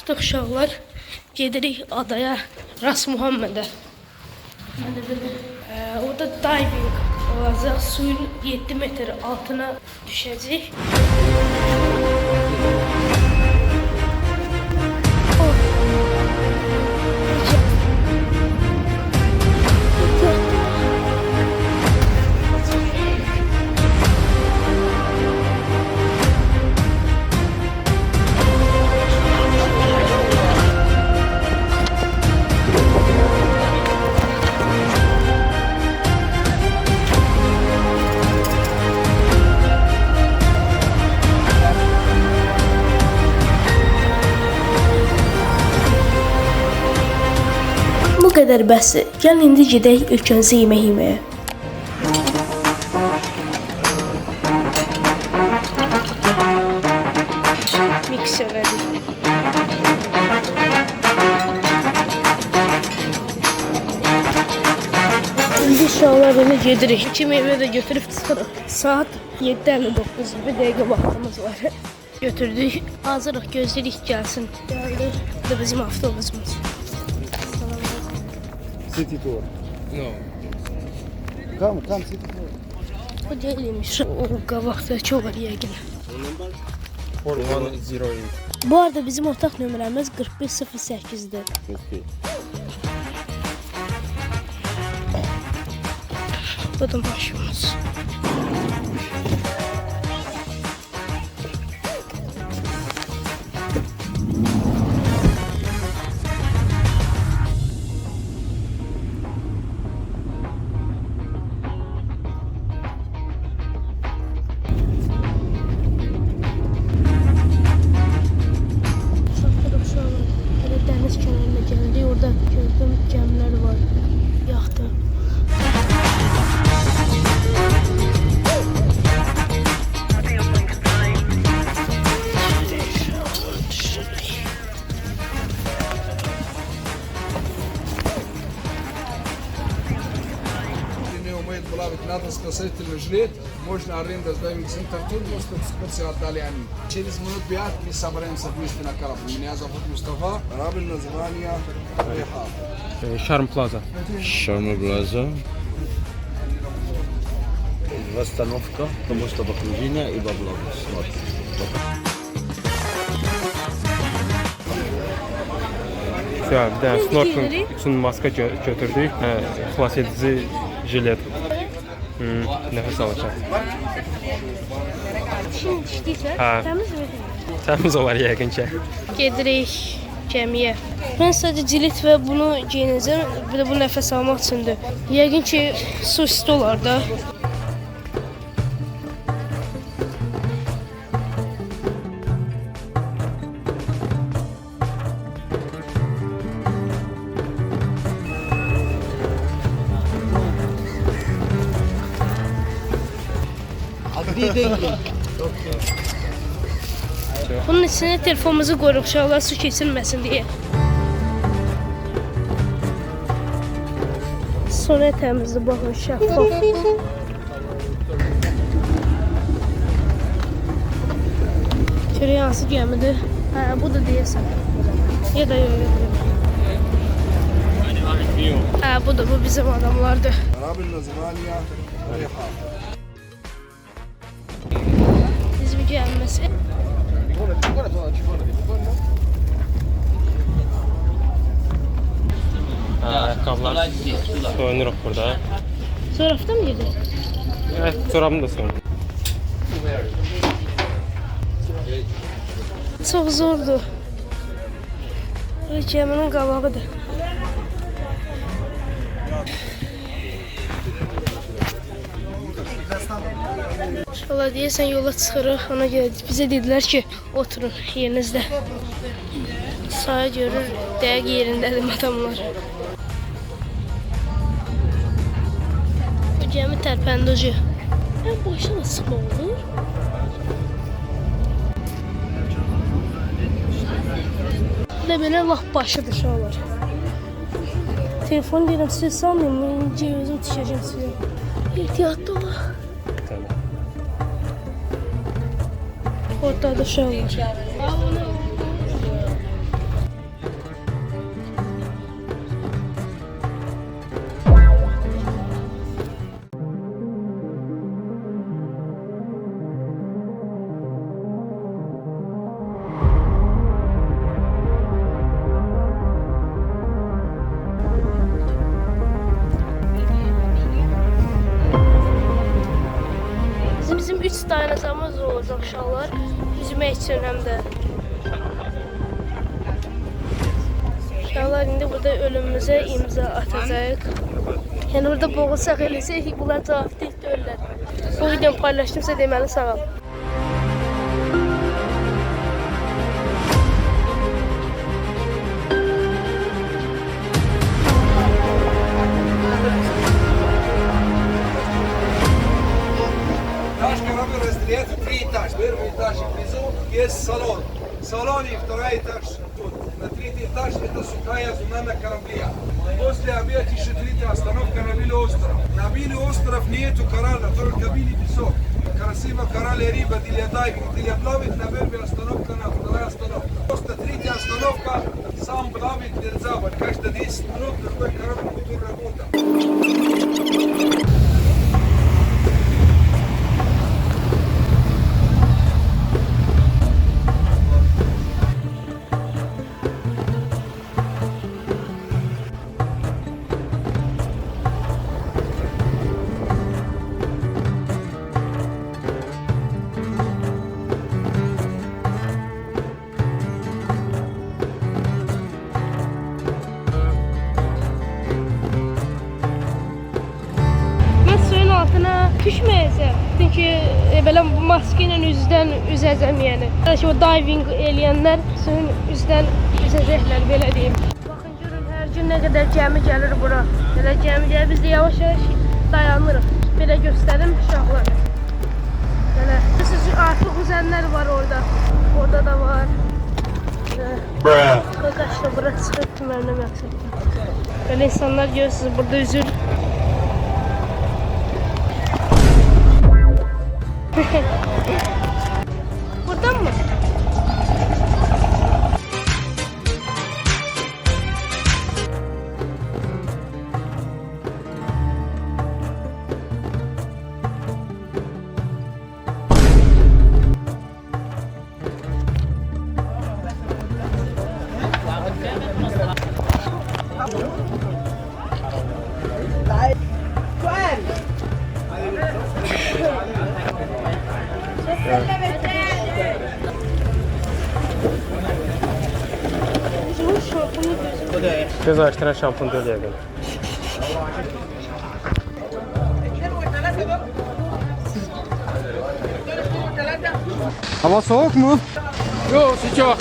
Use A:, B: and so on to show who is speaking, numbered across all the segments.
A: Artıq uşaqlar gedirik adaya, Ras Muhammedə. Orada diving olacaq, suyun 7 metr altına düşəcək. Bu qədər bəsdir. Gəlin indi gedək ölkəmizə yemək yeməyə. Mix elədik. İndi uşaqlar belə gedirik. 2 meyvə də götürüb çıxırıq. Saat 7:59, bir dəqiqə vaxtımız var. Götürdük. Hazırıq, gözləyirik gəlsin. Gəldi. Bu da bizim avtobusumuz.
B: City tour.
C: No.
B: Come, city tour.
A: O değilmiş. O qabaqda çox var yəqin.
C: 4108.
A: Bu arada bizim otaq nömrəmiz 4108-dir.
B: Okay.
A: Bu da maşımız. Deniz kenarına geldik. Orada gördüm gəmilər var. Yaxtı.
D: умеет плавать, надо спасательный жилет, можно арендовать дайвинг центр тур, просто экскурсия отдали они. Через минут 5 мы собираемся вместе на корабль. Меня зовут Мустафа, корабль название Рехав.
C: Şarm Plaza.
E: Шарм Плаза. Восстановка, потому что погружение и бабло.
C: Güzel, bir de snorkeling için maska götürdük. Xilas edici jilet. Nefes alacak.
A: Şimdi içdiysə,
C: Hə.
A: təmizmi?
C: Təmiz olar yəqin ki.
A: Gedirik gəmiyə. Mən sadəcə cilet və bunu geyinəcəm. Bir də bu nəfəs almaq üçündür. Yəqin ki, su isti olar da. Bunun içine telefonumuzu koyuruq uşaqlar su keçirməsin deyə. Sonra təmizdir, baxın şəffaf. Görək hansı gəmidir? Hə, bu da deyəsən. Ya da yox. Hə, bu da bu bizim adamlardır.
D: Корабль название Рехав.
A: Bizim gəlməsi.
C: Ayakkabılar soyunuruq burada.
A: Sorafda mı gedir?
C: Evet, çorabını da soyun.
A: Çox zordur. Bu gəminin qabağıdır. Valla deyəsən yola çıxırıq, ona görə bizə dedilər ki, oturun yerinizdə. Sağa görür, dəqiq yerindədir adamlar. Bu gəmi tərpəndici. Ən başına da sıxma olur. Bu da belə lap başıdır uşaqlar. Telefon deyirəm, siz salmayın, incə özüm düşəcəm sizə. Ehtiyatlı olaq. Ortada şey var. çıxacaq uşaqlar. Üzmək üçün həm də. Uşaqlar indi burada ölümümüzə imza atacaq. Yəni burada boğulsaq eləsək, bunlar cavabdeh deyirlər. Bu videonu paylaşdımsa deməli sağ ol.
D: Этаж корабль разделяется в 3 этажа. Первый этаж внизу есть салон. В салоне второй этаж тут. На третий этаж это сухая зона на корабле. После обеда еще третья остановка на Вилле остров. На Вилле остров нету коралла, только Вилле песок. Красиво коралле риба, дилья дайвинг, дилья плавит, на первой остановка, на вторая остановка. Просто третья остановка, сам плавить нельзя, каждые 10 минут другой корабль будет работать.
A: Mən suyun altına düşməyəcəm. Çünki belə maska ilə üzdən üzəcəm yəni. Ki o diving eləyənlər suyun üzdən üzəcəklər belə deyim. Baxın görün hər gün nə qədər gəmi gəlir bura. Belə gəmi gəlir biz də yavaş-yavaş dayanırıq. Belə göstərim uşaqlara. Belə siz artıq üzənlər var orada. Orada da var. Qaqaşda bura çıxıb mənim məqsədim. Belə insanlar görürsünüz burada üzür. Buradan mı?
C: Göz açtıran şampun da eləyədim.
B: Hava soğuk mu?
C: Yok, sıcak.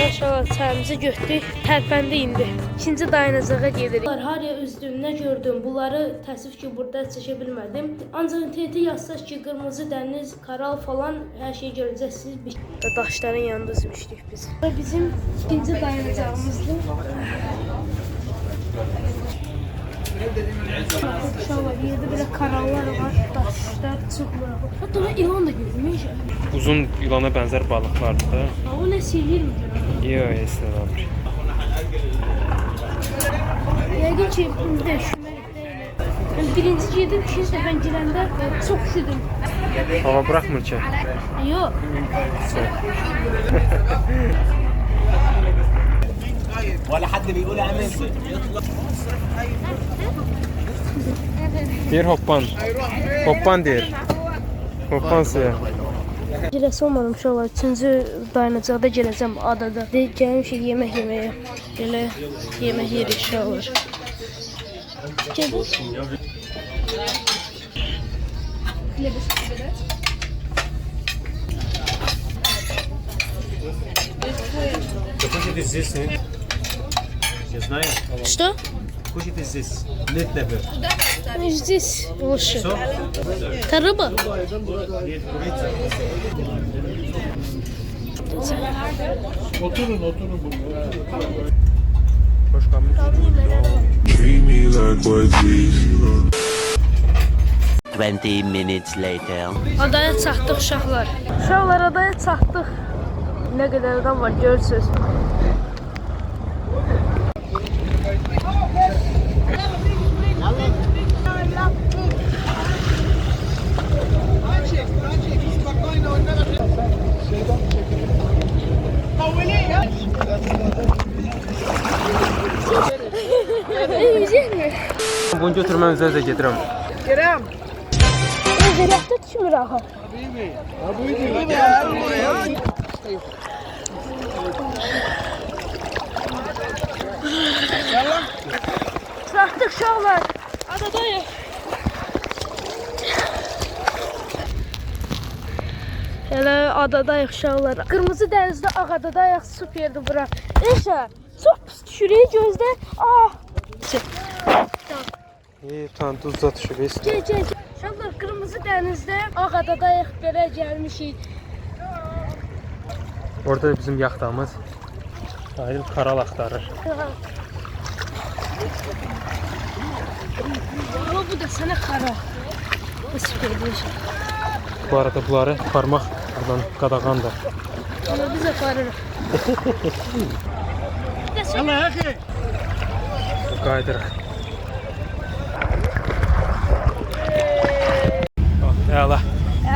A: Maşallah çayımızı götürdük, tərpəndi indi. İkinci dayanacağa gedirik. Haraya üzdüyümdə gördüm. Bunları təəssüf ki burada çəkə bilmədim. Ancaq internetə yazsaq ki qırmızı dəniz, karal falan hər şey görəcəksiniz. Bir daşların yanında üzmüşdük biz. Bu bizim ikinci dayanacağımızdır. Uşaqlar yerdə belə karallar var, daşlar çıxmır. Hətta ben ilan da gördüm.
C: Uzun yılana bənzər balıqlardır da.
A: O nə sihir mi?
C: Yox, istəmir.
A: Yəqin ki, bizdə üşüməlikdə elə. Ben birinci yedim, ikinci dəfə girəndə çox üşüdüm.
C: Hava bırakmır ki.
A: Yox.
E: ولا حد بيقول اعمل
C: Bir hoppan. Hoppan deyir. Hoppan suya.
A: Girəsi olmadım uşaqlar. Üçüncü dayanacaqda gələcəm adada. Gəlmişik yemək yeməyə. Belə yemək yerik uşaqlar. Gəlin.
E: Кушайте здесь, нет? Я знаю.
A: Что?
E: Кушайте здесь. Нет, например.
A: Здесь лучше.
E: Все?
A: Это рыба?
E: Нет, курица.
C: Hoş geldin.
F: Treat me like what Jesus.
G: 20 minutes later.
A: Adaya çatdıq uşaqlar. Uşaqlar adaya çatdıq. Nə qədər adam var görürsünüz.
C: Bunun götür, mən özə gedirəm.
A: Zirəhdə düşmür axı. Çıxdıq uşaqlar. Adadayıq. Elə adadayıq uşaqlar. Qırmızı dənizdə Ağadadayıq, superdir bura. Eşə, çox pis düşürük gözdə. Ah!
C: Tamam, duzda düşürük.
A: Gel. Uşaqlar, qırmızı dənizdə Ağadadayıq, belə gəlmişik.
C: Orada bizim yaxtamız. Aydın karal axtarır.
A: Ama bu da sana kara. Bu süperdir.
C: Bu arada bunları parmaq buradan qadağandır.
A: Ama biz aparırıq.
C: Qaydırıq. Əla.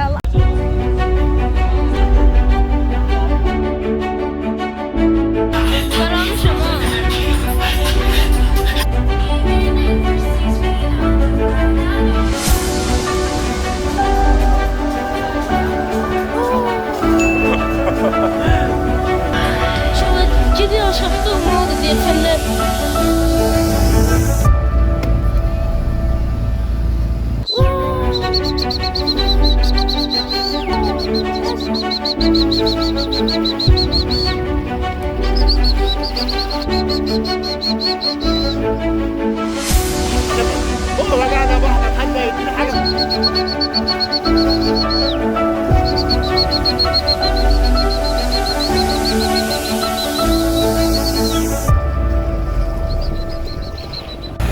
A: Əla. Qaranmışam ha. Şöyle gidin aşağıda olmalıdır diye efendim.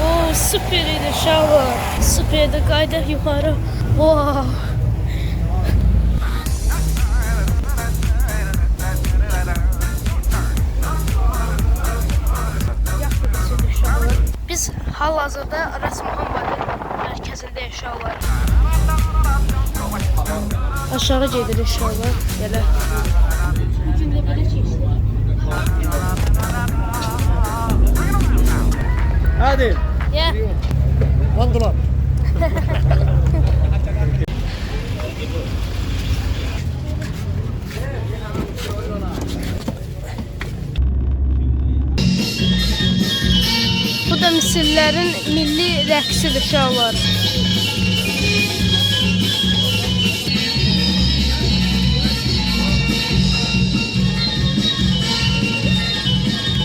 A: Oo, süperiydi uşaqlar. Süperdi, qaydaq yuxarı. Wow. Biz hal-hazırda Rasmuhambadı mərkəzində uşaqlar. Aşağı gedirik uşaqlar. Belə. Bugün də belə keçdi.
B: Hadi.
A: Ya.
B: $1.
A: Bu da Misirlərin milli rəqsidir uşaqlar.